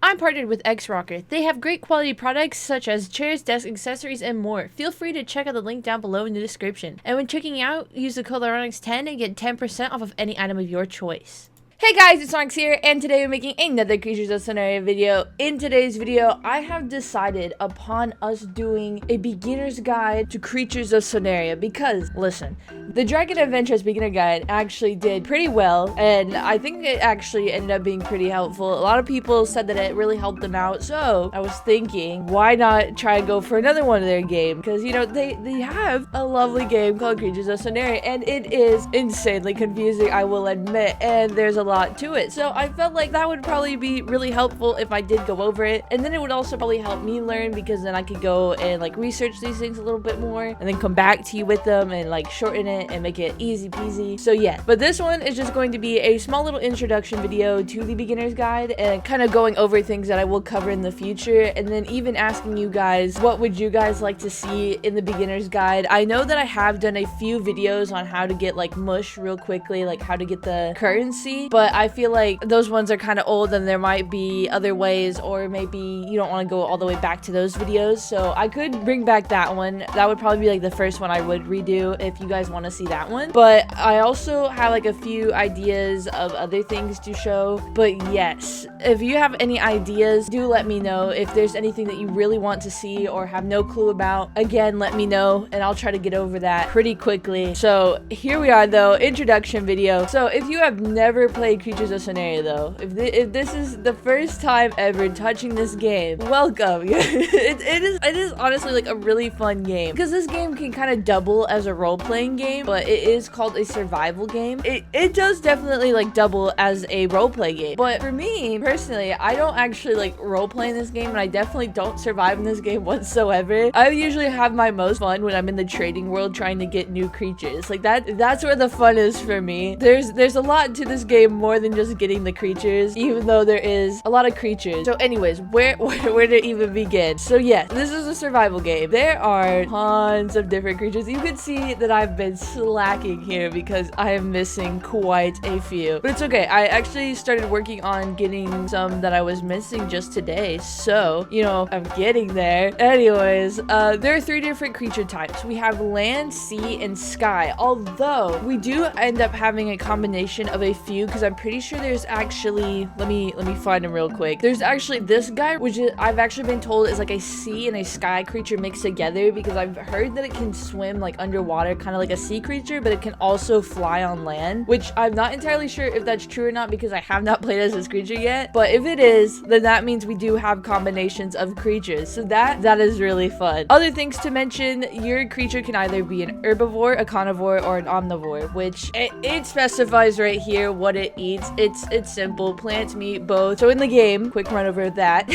I'm partnered with X-Rocker. They have great quality products such as chairs, desks, accessories, and more. Feel free to check out the link down below in the description. And when checking out, use the code Lyronyx10 and get 10% off of any item of your choice. Hey guys, it's Lyronyx here, and today we're making another Creatures of Sonaria video. In today's video, I have decided upon us doing a beginner's guide to Creatures of Sonaria because, listen, the Dragon Adventures beginner guide actually did pretty well, and I think it actually ended up being pretty helpful. A lot of people said that it really helped them out, so I was thinking, why not try and go for another one of their games? Because, you know, they have a lovely game called Creatures of Sonaria, and it is insanely confusing, I will admit, and there's a lot to it. So I felt like that would probably be really helpful if I did go over it, and then it would also probably help me learn because then I could go and like research these things a little bit more and then come back to you with them and like shorten it and make it easy peasy. So yeah, but this one is just going to be a small little introduction video to the beginner's guide and kind of going over things that I will cover in the future, and then even asking you guys what would you guys like to see in the beginner's guide. I know that I have done a few videos on how to get like mush real quickly, like how to get the currency, but I feel like those ones are kind of old and there might be other ways, or maybe you don't want to go all the way back to those videos. So I could bring back that one. That would probably be like the first one I would redo if you guys want to see that one. But I also have like a few ideas of other things to show. But yes, if you have any ideas, do let me know. If there's anything that you really want to see or have no clue about, again, let me know and I'll try to get over that pretty quickly. So here we are though, introduction video. So if you have never played Creatures of Sonaria though, if this is the first time ever touching this game, welcome. it is honestly like a really fun game because this game can kind of double as a role-playing game, but it is called a survival game. It does definitely like double as a role-play game, but for me personally, I don't actually like role-play in this game, and I definitely don't survive in this game whatsoever. I usually have my most fun when I'm in the trading world trying to get new creatures. Like that's where the fun is for me. There's a lot to this game more than just getting the creatures, even though there is a lot of creatures. So anyways, where to even begin? So yes, this is a survival game. There are tons of different creatures. You can see that I've been slacking here because I am missing quite a few, but it's okay. I actually started working on getting some that I was missing just today, so you know, I'm getting there. Anyways, there are 3 different creature types. We have land, sea, and sky, although we do end up having a combination of a few because I'm pretty sure there's actually, let me find him real quick. There's actually this guy, which I've actually been told is like a sea and a sky creature mixed together, because I've heard that it can swim like underwater, kind of like a sea creature, but it can also fly on land, which I'm not entirely sure if that's true or not because I have not played as this creature yet. But if it is, then that means we do have combinations of creatures, so that is really fun. Other things to mention, your creature can either be an herbivore, a carnivore, or an omnivore, which it specifies right here what it eats. It's simple: plants, meat, both. So in the game, quick run over that,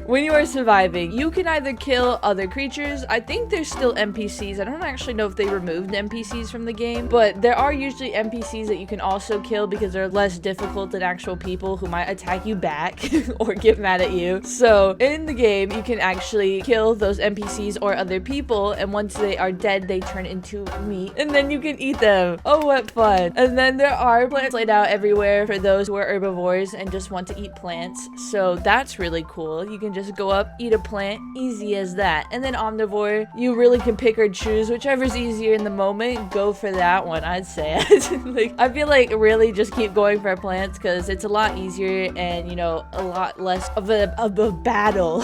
when you are surviving, you can either kill other creatures. I think there's still NPCs. I don't actually know if they removed NPCs from the game, but there are usually NPCs that you can also kill because they're less difficult than actual people who might attack you back or get mad at you. So in the game, you can actually kill those NPCs or other people, and once they are dead, they turn into meat, and then you can eat them. Oh, what fun. And then there are plants laid out everywhere for those who are herbivores and just want to eat plants, so that's really cool. You can just go up, eat a plant, easy as that. And then omnivore, you really can pick or choose whichever's easier in the moment. Go for that one, I'd say. Like, I feel like really just keep going for plants because it's a lot easier and, you know, a lot less of a battle.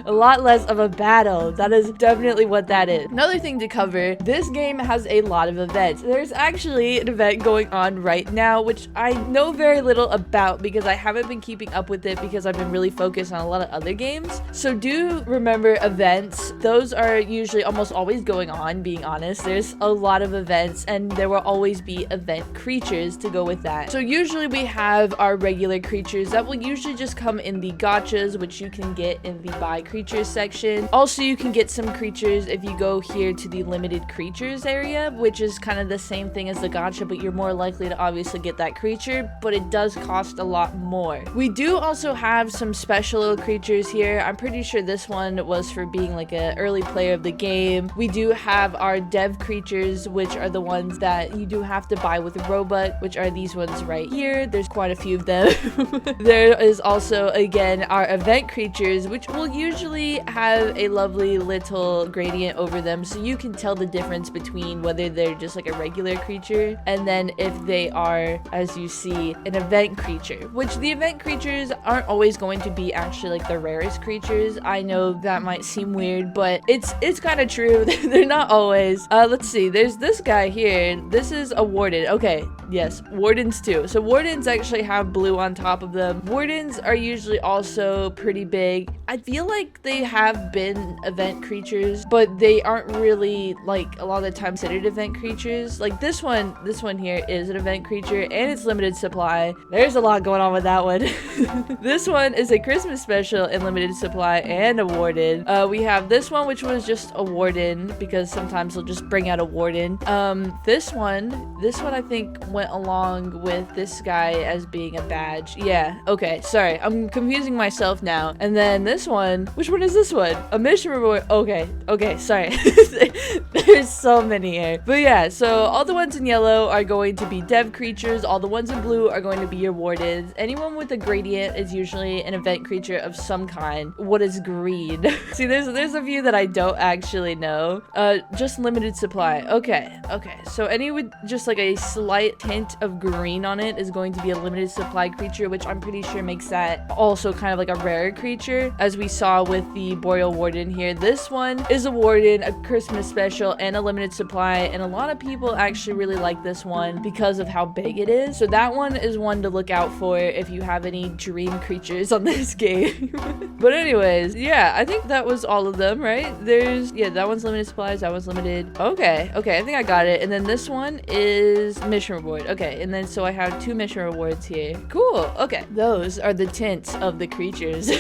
A lot less of a battle. That is definitely what that is. Another thing to cover, this game has a lot of events. There's actually an event going on right now, which I know very little about because I haven't been keeping up with it because I've been really focused on a lot of other games. So do remember events. Those are usually almost always going on, being honest. There's a lot of events and there will always be event creatures to go with that. So usually we have our regular creatures that will usually just come in the gachas, which you can get in the buy creatures section. Also, you can get some creatures if you go here to the limited creatures area, which is kind of the same thing as the gacha, but you're more likely to obviously get that creature creature, but it does cost a lot more. We do also have some special little creatures here. I'm pretty sure this one was for being like an early player of the game. We do have our dev creatures, which are the ones that you do have to buy with Robux, which are these ones right here. There's quite a few of them. There is also, again, our event creatures, which will usually have a lovely little gradient over them, so you can tell the difference between whether they're just like a regular creature and then if they are, as you see, an event creature, which the event creatures aren't always going to be actually like the rarest creatures. I know that might seem weird, but it's kind of true. They're not always. Let's see, there's this guy here. This is a warden. Okay, yes, wardens too. So wardens actually have blue on top of them. Wardens are usually also pretty big. I feel like they have been event creatures, but they aren't really like a lot of the time considered event creatures. Like this one here is an event creature and it's limited supply. There's a lot going on with that one. This one is a Christmas special and limited supply and a warden. We have this one, which was just a warden because sometimes they'll just bring out a warden. This one I think went along with this guy as being a badge. Yeah, okay, sorry, I'm confusing myself now. And then this one, which one is this one? A mission reward. Okay, sorry. There's so many here. But yeah, so all the ones in yellow are going to be dev creatures. All the ones in blue are going to be your wardens. Anyone with a gradient is usually an event creature of some kind. What is green? See, there's a few that I don't actually know. Just limited supply. Okay, so any with just like a slight hint of green on it is going to be a limited supply creature, which I'm pretty sure makes that also kind of like a rare creature, as we saw with the Boreal Warden here. This one is a warden, a Christmas special, and a limited supply, and a lot of people actually really like this one because of how big it is. So that one is one to look out for if you have any dream creatures on this game. But anyways, yeah, I think that was all of them, right? That one's limited supplies, that one's limited. Okay, I think I got it. And then this one is mission reward. Okay, and then so I have 2 mission rewards here. Cool. Okay, those are the tints of the creatures.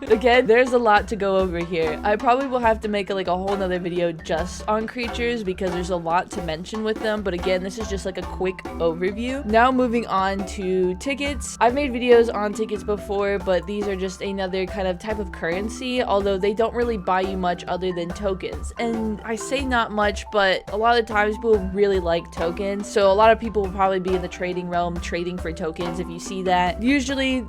Again, there's a lot to go over here. I probably will have to make like a whole nother video just on creatures because there's a lot to mention with them. But again, this is just like a quick overview. Now moving on to tickets. I've made videos on tickets before, but these are just another kind of type of currency, although they don't really buy you much other than tokens. And I say not much, but a lot of the times people really like tokens. So a lot of people will probably be in the trading realm trading for tokens. If you see that, usually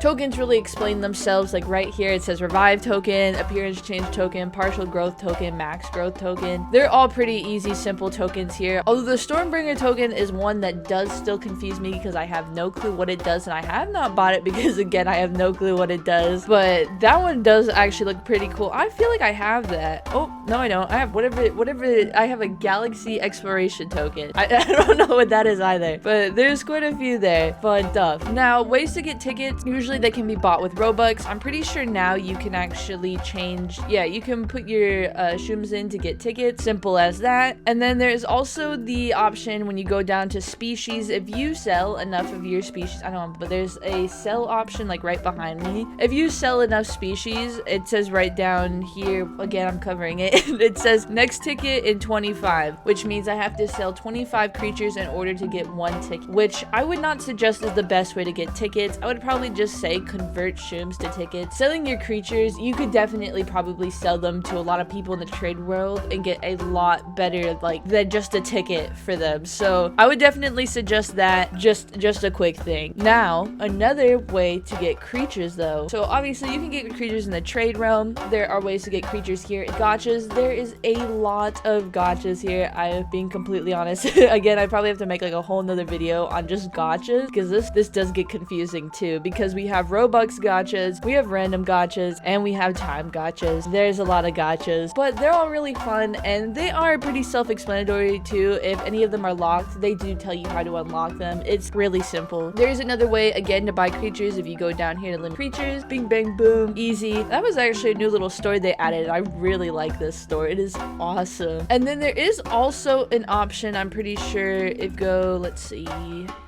tokens really explain themselves. Like right here it says revive token, appearance change token, partial growth token, max growth token. They're all pretty easy, simple tokens here. Although the Stormbringer token is one that does still confuse me because I have no clue what it does, and I have not bought it because again I have no clue what it does. But that one does actually look pretty cool. I feel like I have that. Oh no, I don't. I have whatever. I have a galaxy exploration token. I don't know what that is either, but there's quite a few there. Fun stuff. Now, ways to get tickets. Usually they can be bought with Robux. I'm pretty sure now you can actually change. Yeah, you can put your shooms in to get tickets. Simple as that. And then there's also the option when you go down to species. If you sell enough of your species, I don't know, but there's a sell option like right behind me. If you sell enough species, it says right down here, again I'm covering it, it says next ticket in 25, which means I have to sell 25 creatures in order to get 1 ticket, which I would not suggest is the best way to get tickets. I would probably just say convert shooms to tickets. Selling your creatures, you could definitely probably sell them to a lot of people in the trade world and get a lot better like than just a ticket for them. So I would definitely suggest that. Just a quick thing. Now, another way to get creatures though. So obviously you can get creatures in the trade realm. There are ways to get creatures here. Gotchas. There is a lot of gotchas here. I am being completely honest. Again, I probably have to make like a whole nother video on just gotchas because this does get confusing too, because we have Robux gotchas, we have random gotchas, and we have time gotchas. There's a lot of gotchas, but they're all really fun and they are pretty self-explanatory too. If any of them are locked, they do tell you how to unlock them. It's really simple. There's another way again to buy creatures. If you go down here to limit creatures, bing bang boom, easy. That was actually a new little story they added. I really like this this store. It is awesome. And then there is also an option, I'm pretty sure, if go, let's see,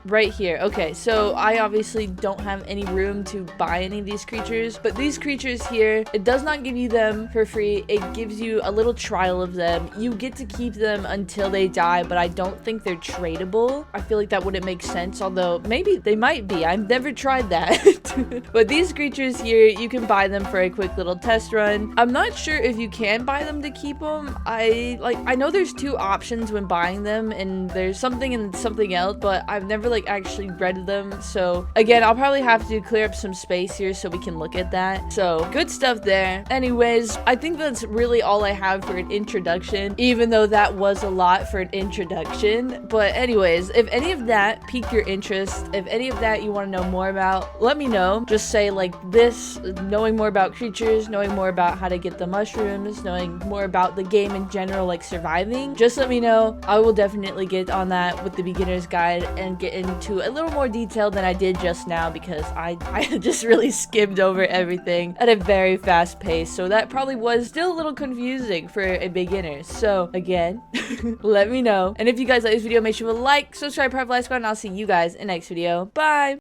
right here. Okay, so I obviously don't have any room to buy any of these creatures, but these creatures here, it does not give you them for free. It gives you a little trial of them. You get to keep them until they die, but I don't think they're tradable. I feel like that wouldn't make sense, although maybe they might be. I've never tried that. But these creatures here, you can buy them for a quick little test run. I'm not sure if you can buy them to keep them. I know there's two options when buying them, and there's something and something else, but I've never like actually read them. So again, I'll probably have to clear up some space here so we can look at that. So good stuff there. Anyways, I think that's really all I have for an introduction, even though that was a lot for an introduction. But anyways, if any of that piqued your interest, if any of that you want to know more about, let me know. Just say like this, knowing more about creatures, knowing more about how to get the mushrooms, knowing more about the game in general, like surviving, just let me know. I will definitely get on that with the beginner's guide and get into a little more detail than I did just now, because I just really skimmed over everything at a very fast pace, so that probably was still a little confusing for a beginner. So again, let me know. And if you guys like this video, make sure to like, subscribe, private live squad, and I'll see you guys in the next video. Bye.